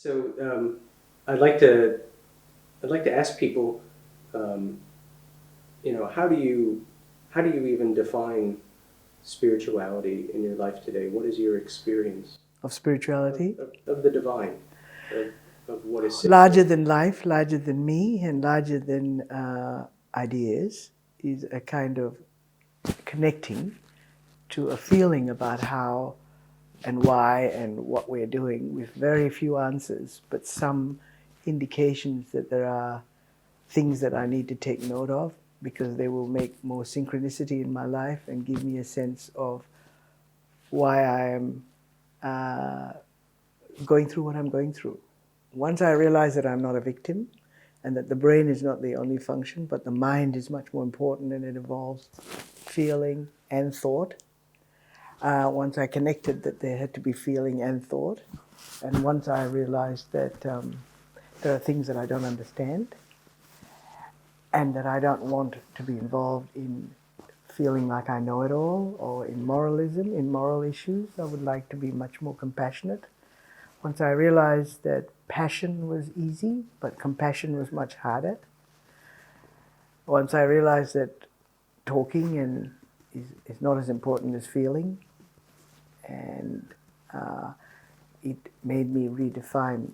So I'd like to ask people, um, how do you even define spirituality in your life today? What is your experience Of spirituality, of the divine, of, what is larger sacred? than life, larger than me, and larger than ideas, is a kind of connecting to a feeling about how and why and what we're doing with very few answers, but some indications that there are things that I need to take note of because they will make more synchronicity in my life and give me a sense of why I am going through what I'm going through. Once I realize that I'm not a victim and that the brain is not the only function, but the mind is much more important and it involves feeling and thought. Once I connected that there had to be feeling and thought, and once I realized that there are things that I don't understand and that I don't want to be involved in feeling like I know it all or in moralism, in moral issues, I would like to be much more compassionate. Once I realized that passion was easy, but compassion was much harder. Once I realized that talking is not as important as feeling, and it made me redefine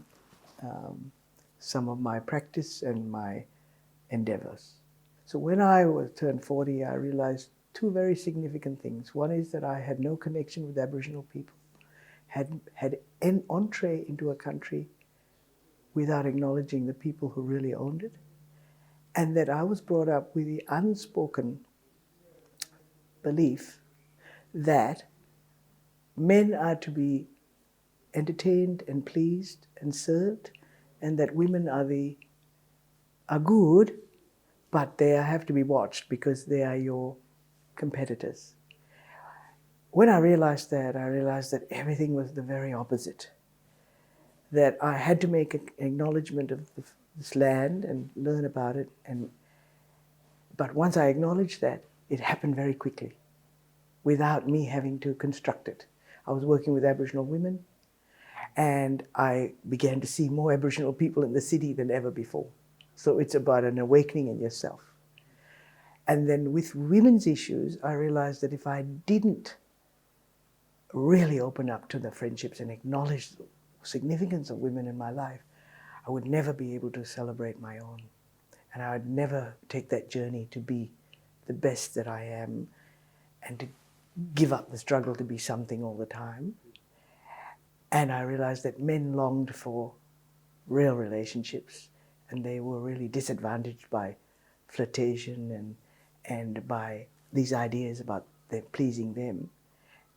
some of my practice and my endeavors. So when I was turned 40, I realized two very significant things. One is that I had no connection with Aboriginal people, had an entree into a country without acknowledging the people who really owned it, and that I was brought up with the unspoken belief that men are to be entertained and pleased and served, and that women are good, but they have to be watched because they are your competitors. When I realized that everything was the very opposite. That I had to make an acknowledgement of this land and learn about it. But once I acknowledged that, it happened very quickly, without me having to construct it. I was working with Aboriginal women, and I began to see more Aboriginal people in the city than ever before. So it's about an awakening in yourself. And then with women's issues, I realized that if I didn't really open up to the friendships and acknowledge the significance of women in my life, I would never be able to celebrate my own. And I would never take that journey to be the best that I am and to give up the struggle to be something all the time. And I realized that men longed for real relationships and they were really disadvantaged by flirtation and by these ideas about them pleasing them.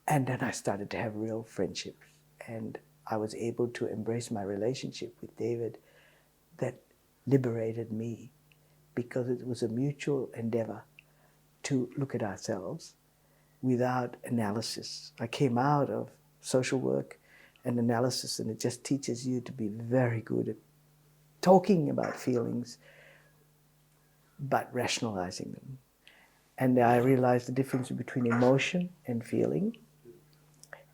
And then I started to have real friendships, and I was able to embrace my relationship with David that liberated me because it was a mutual endeavor to look at ourselves without analysis. I came out of social work and analysis, and it just teaches you to be very good at talking about feelings but rationalizing them. And I realized the difference between emotion and feeling.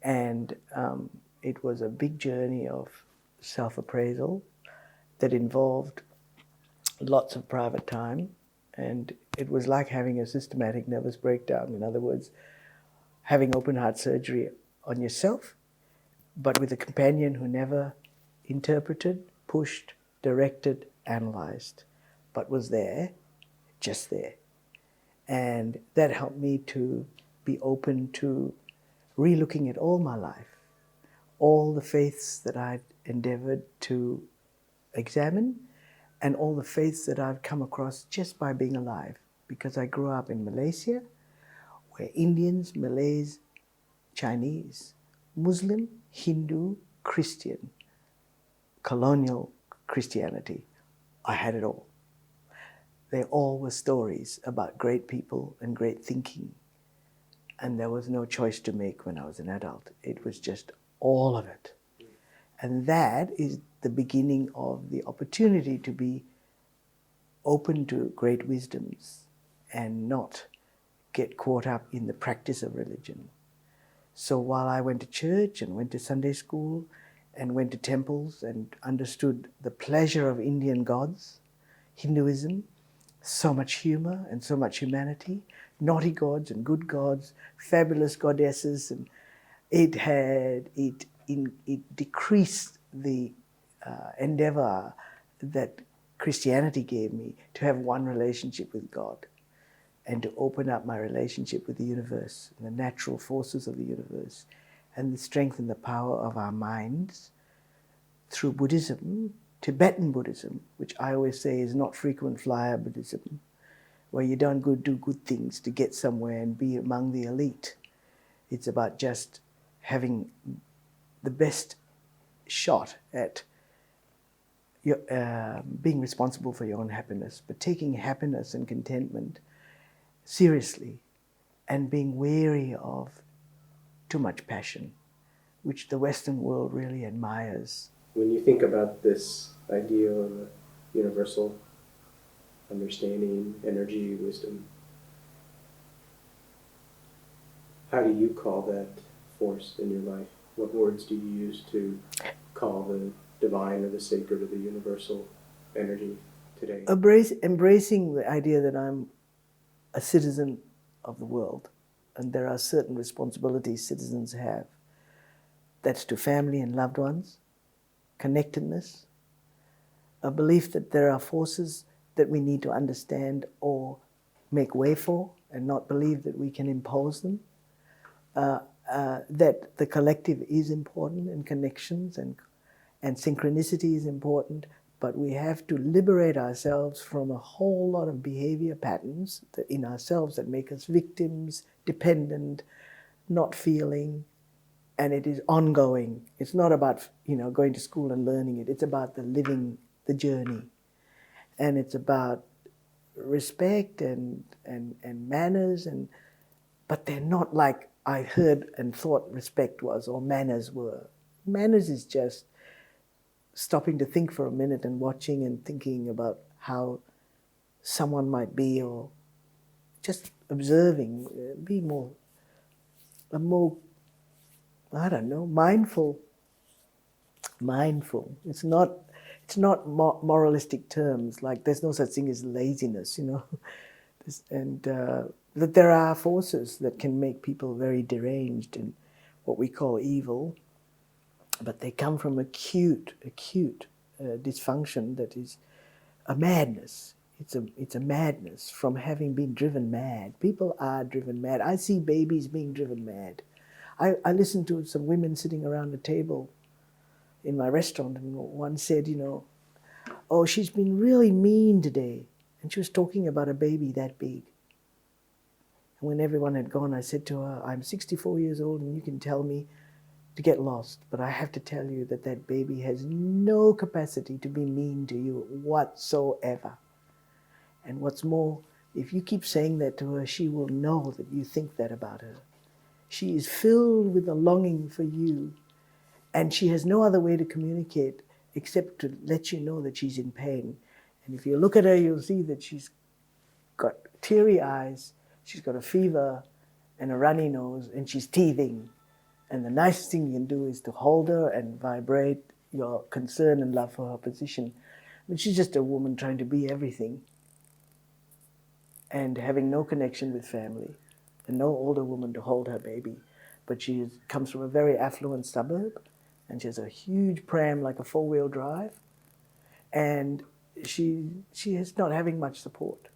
And it was a big journey of self-appraisal that involved lots of private time. And it was like having a systematic nervous breakdown. In other words, having open heart surgery on yourself, but with a companion who never interpreted, pushed, directed, analyzed, but was there, just there. And that helped me to be open to re-looking at all my life, all the faiths that I'd endeavored to examine, and all the faiths that I've come across just by being alive. Because I grew up in Malaysia, where Indians, Malays, Chinese, Muslim, Hindu, Christian, colonial Christianity, I had it all. They all were stories about great people and great thinking. And there was no choice to make when I was an adult. It was just all of it. And that is the beginning of the opportunity to be open to great wisdoms and not get caught up in the practice of religion. So while I went to church and went to Sunday school and went to temples and understood the pleasure of Indian gods, Hinduism, so much humor and so much humanity, naughty gods and good gods, fabulous goddesses, and it decreased the endeavor that Christianity gave me to have one relationship with God and to open up my relationship with the universe and the natural forces of the universe and the strength and the power of our minds through Buddhism, Tibetan Buddhism, which I always say is not frequent flyer Buddhism, where you don't go do good things to get somewhere and be among the elite. It's about just having the best shot at being responsible for your own happiness, but taking happiness and contentment seriously and being wary of too much passion, which the Western world really admires. When you think about this idea of a universal understanding, energy, wisdom, how do you call that force in your life? What words do you use to call the divine or the sacred or the universal energy today? Embracing the idea that I'm a citizen of the world, and there are certain responsibilities citizens have. That's to family and loved ones, connectedness, a belief that there are forces that we need to understand or make way for, and not believe that we can impose them, that the collective is important, and connections and synchronicity is important, but we have to liberate ourselves from a whole lot of behavior patterns in ourselves that make us victims, dependent, not feeling, and it is ongoing. It's not about going to school and learning it. It's about the living the journey, and it's about respect and manners, but they're not like I heard and thought respect was or manners were. Manners is just stopping to think for a minute and watching and thinking about how someone might be, or just observing, be more, I don't know, mindful. It's not moralistic terms, like there's no such thing as laziness, and that there are forces that can make people very deranged and what we call evil, but they come from acute dysfunction that is a madness. It's a madness from having been driven mad. People are driven mad. I see babies being driven mad. I listened to some women sitting around a table in my restaurant, and one said, oh, she's been really mean today. And she was talking about a baby that big. And when everyone had gone, I said to her, I'm 64 years old and you can tell me to get lost, but I have to tell you that that baby has no capacity to be mean to you whatsoever. And what's more, if you keep saying that to her, she will know that you think that about her. She is filled with a longing for you, and she has no other way to communicate except to let you know that she's in pain. And if you look at her, you'll see that she's got teary eyes, she's got a fever and a runny nose, and she's teething. And the nicest thing you can do is to hold her and vibrate your concern and love for her position. But she's just a woman trying to be everything and having no connection with family and no older woman to hold her baby. But she comes from a very affluent suburb, and she has a huge pram, like a 4-wheel drive, and she is not having much support.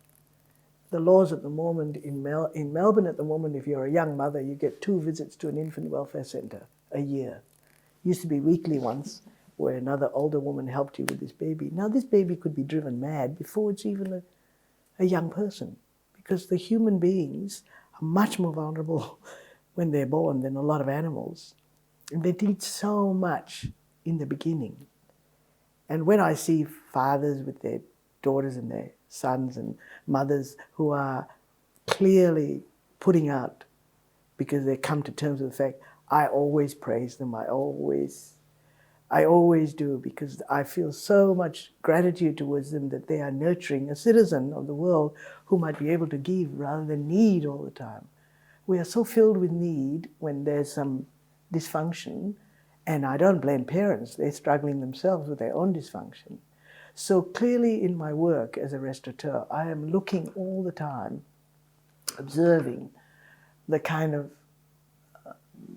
The laws at the moment in Melbourne at the moment, if you're a young mother, you get 2 visits to an infant welfare centre a year. Used to be weekly once, where another older woman helped you with this baby. Now this baby could be driven mad before it's even a young person, because the human beings are much more vulnerable when they're born than a lot of animals. And they need so much in the beginning. And when I see fathers with their daughters and their sons and mothers who are clearly putting out because they come to terms with the fact, I always praise them, I always do, because I feel so much gratitude towards them that they are nurturing a citizen of the world who might be able to give rather than need all the time. We are so filled with need when there's some dysfunction, And I don't blame parents. They're struggling themselves with their own dysfunction. So clearly in my work as a restaurateur, I am looking all the time, observing the kind of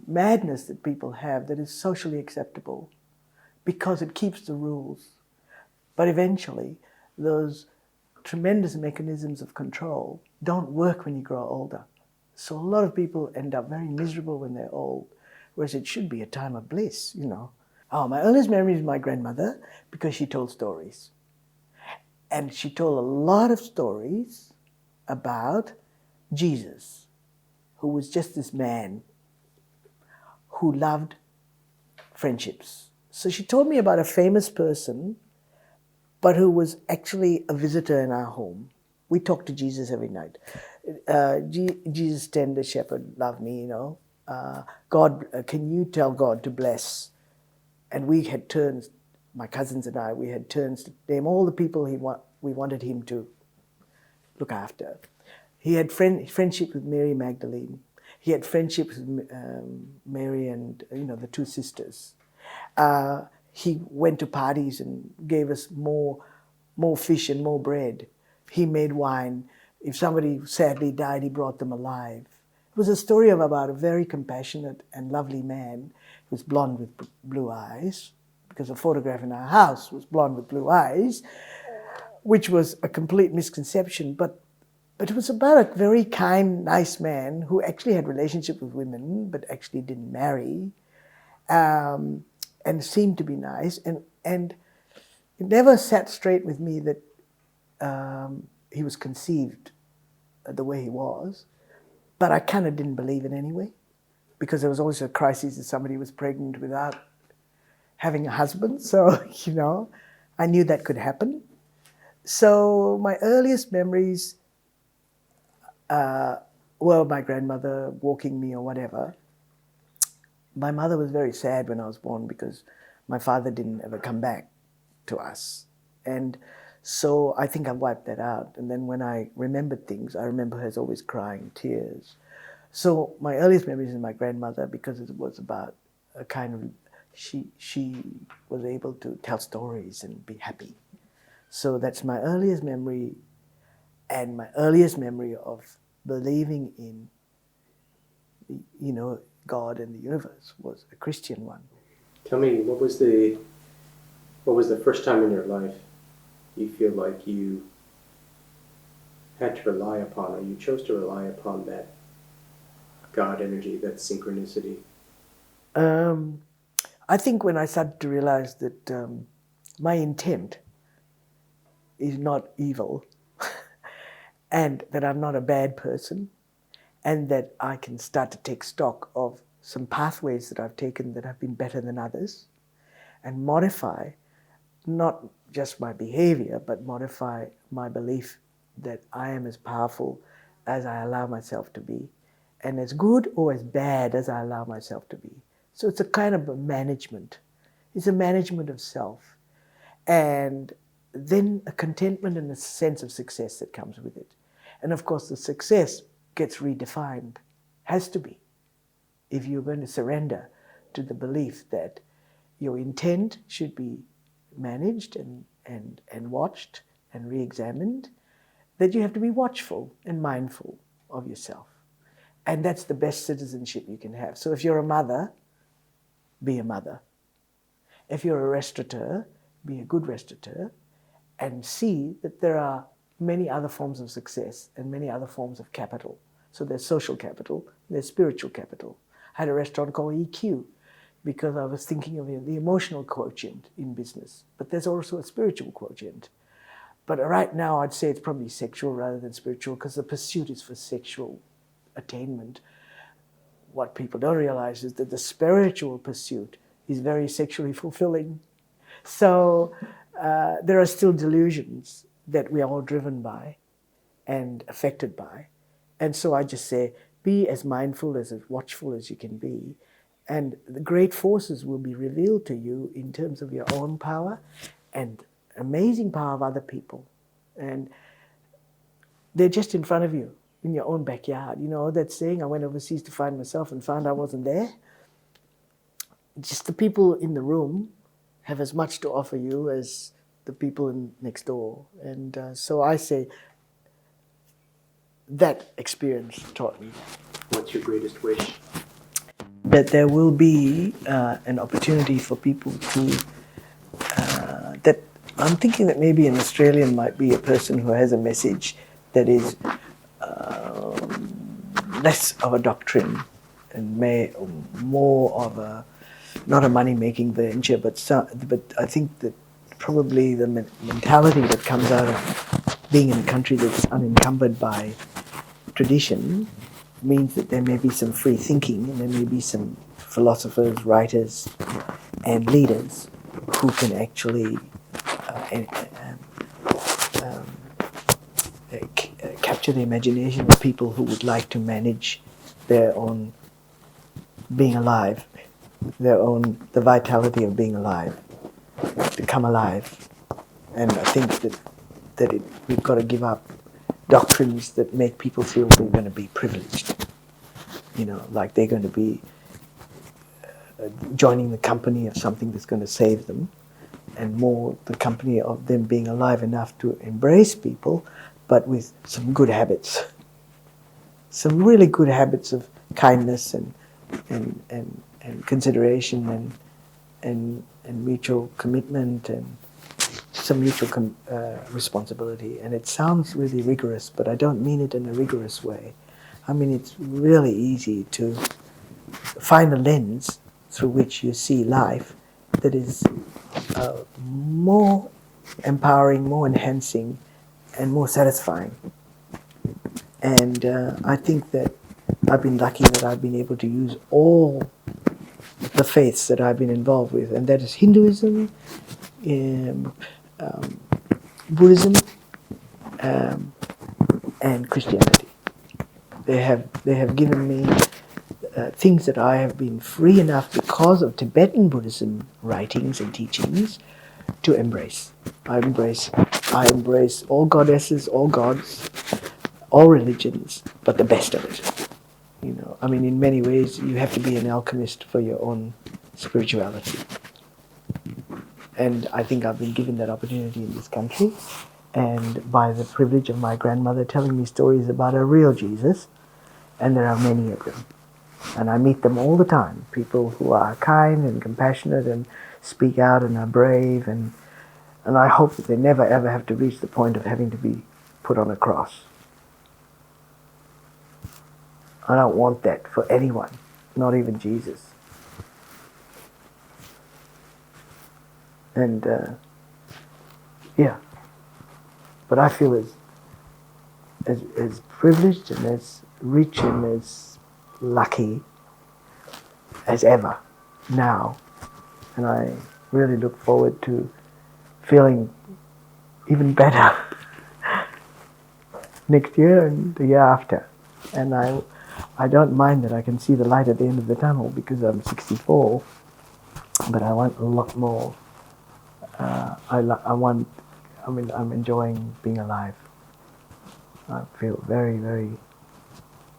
madness that people have that is socially acceptable because it keeps the rules. But eventually, those tremendous mechanisms of control don't work when you grow older. So a lot of people end up very miserable when they're old, whereas it should be a time of bliss, you know. Oh, my earliest memory is my grandmother because she told stories. And she told a lot of stories about Jesus, who was just this man who loved friendships. So she told me about a famous person, but who was actually a visitor in our home. We talked to Jesus every night. Jesus, tender shepherd, love me, you know. God, can you tell God to bless? And we had turns, my cousins and I, we had turns to name all the people we wanted him to look after. He had friendship with Mary Magdalene. He had friendship with Mary and, you know, the two sisters. He went to parties and gave us more fish and more bread. He made wine. If somebody sadly died, he brought them alive. It was a story about a very compassionate and lovely man who was blonde with blue eyes, because a photograph in our house was blonde with blue eyes, which was a complete misconception. But it was about a very kind, nice man who actually had relationships with women, but actually didn't marry, and seemed to be nice. And it never sat straight with me that he was conceived the way he was, but I kind of didn't believe it anyway, because there was always a crisis if somebody was pregnant without having a husband. So, you know, I knew that could happen. So my earliest memories were my grandmother walking me or whatever. My mother was very sad when I was born because my father didn't ever come back to us. And so I think I wiped that out. And then when I remembered things, I remember her as always crying tears. So my earliest memories is my grandmother, because it was about a kind of, she was able to tell stories and be happy. So that's my earliest memory, and my earliest memory of believing in, you know, God and the universe was a Christian one. Tell me, what was the first time in your life you feel like you had to rely upon, or you chose to rely upon that God energy, that synchronicity? I think when I started to realize that my intent is not evil, and that I'm not a bad person, and that I can start to take stock of some pathways that I've taken that have been better than others, and modify not just my behavior, but modify my belief that I am as powerful as I allow myself to be, and as good or as bad as I allow myself to be. So it's a kind of a management. It's a management of self. And then a contentment and a sense of success that comes with it. And of course, the success gets redefined, has to be, if you're going to surrender to the belief that your intent should be managed and watched and re-examined, that you have to be watchful and mindful of yourself. And that's the best citizenship you can have. So if you're a mother, be a mother. If you're a restaurateur, be a good restaurateur, and see that there are many other forms of success and many other forms of capital. So there's social capital, there's spiritual capital. I had a restaurant called EQ because I was thinking of the emotional quotient in business, but there's also a spiritual quotient. But right now I'd say it's probably sexual rather than spiritual, because the pursuit is for sexual attainment. What people don't realize is that the spiritual pursuit is very sexually fulfilling. So there are still delusions that we are all driven by and affected by. And so I just say, be as mindful, as watchful as you can be. And the great forces will be revealed to you in terms of your own power and amazing power of other people. And they're just in front of you in your own backyard. You know that saying, I went overseas to find myself and found I wasn't there? just the people in the room have as much to offer you as the people next door. And so I say that experience taught me What's your greatest wish? that there will be an opportunity for people to, that I'm thinking that maybe an Australian might be a person who has a message that is less of a doctrine and more of a, not a money-making venture, but I think that probably the mentality that comes out of being in a country that's unencumbered by tradition means that there may be some free thinking and there may be some philosophers, writers, and leaders who can actually capture the imagination of people who would like to manage their own being alive, the vitality of being alive, to come alive. And I think that we've got to give up doctrines that make people feel they're going to be privileged. Like they're going to be joining the company of something that's going to save them, and more the company of them being alive enough to embrace people, but with some good habits, some really good habits of kindness and consideration and mutual commitment and some mutual responsibility. And it sounds really rigorous, but I don't mean it in a rigorous way. I mean, it's really easy to find a lens through which you see life that is more empowering, more enhancing, and more satisfying. And I think that I've been lucky that I've been able to use all the faiths that I've been involved with, and that is Hinduism, Buddhism, and Christianity. They have given me things that I have been free enough because of Tibetan Buddhism writings and teachings to embrace. I embrace all goddesses, all gods, all religions, but the best of it. I mean, in many ways, you have to be an alchemist for your own spirituality. And I think I've been given that opportunity in this country, and by the privilege of my grandmother telling me stories about a real Jesus, and there are many of them. And I meet them all the time, people who are kind and compassionate and speak out and are brave, and I hope that they never ever have to reach the point of having to be put on a cross. I don't want that for anyone, not even Jesus. And yeah, but I feel as privileged and as rich and as lucky as ever now, and I really look forward to feeling even better next year and the year after. And I don't mind that I can see the light at the end of the tunnel because I'm 64, but I want a lot more. I'm enjoying being alive. I feel very, very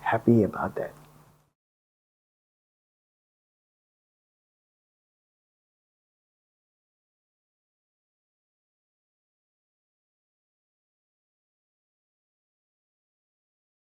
happy about that.